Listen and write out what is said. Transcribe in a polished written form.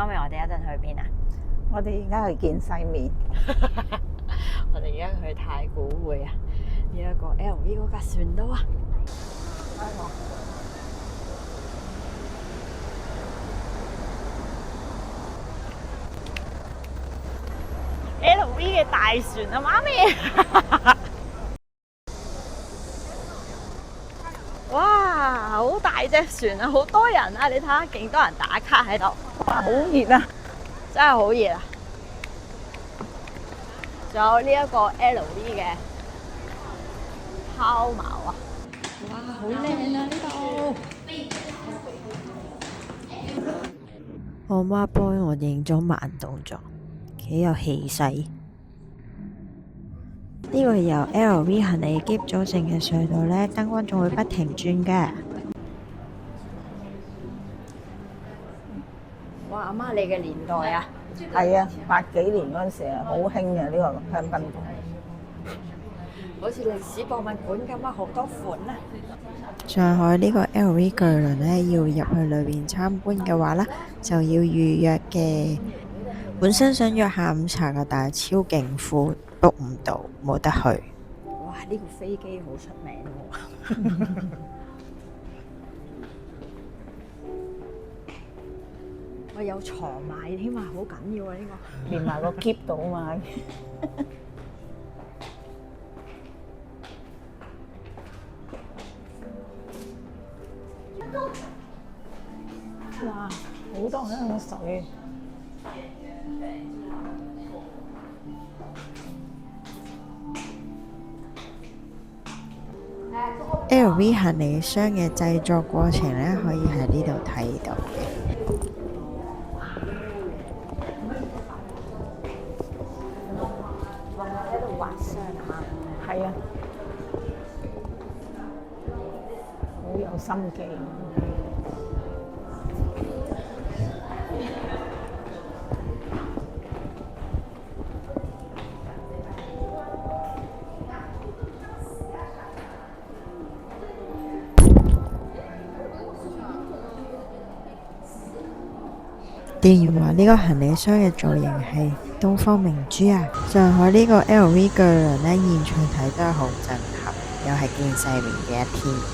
媽咪，我哋一陣去邊啊？我哋而家去見世面，我哋而家去太古匯啊！呢一個 LV 嗰架船都啊！LV 嘅大船啊，媽咪！哇，好大隻船啊，好多人啊！你睇下，勁多人打卡喺度，哇，好熱啊！真係好熱啊！仲有呢一個 LV 嘅拋錨啊！哇，好靚啊呢度！我媽幫我影咗慢動作，幾有氣勢。呢個由 LV 行李篋組成嘅隧道呢，燈光仲會不停轉㗎。哇！阿媽，你嘅年代啊，係啊，80幾年嗰陣時啊，好興嘅呢個香檳桶，好似歷史博物館咁啊，好多款啊！上海呢個 LV 巨輪呢，要入去裏邊參觀嘅話呢，就要預約嘅。本身想約下午茶嘅，但係超勁 full book 唔到，冇得去。哇！呢個飛機好出名喎。喂，有床買添啊，好緊要啊呢個。連埋個篋度啊嘛。哇，好多香水。LV 行李箱嘅製作過程呢，可以喺呢度睇到嘅。喺度畫箱啊嘛。係啊，好有心機。店員話呢個行李箱嘅造型係東方明珠啊！上海呢個 LV 巨輪呢，現場睇真係好震撼，又係見世面嘅一天。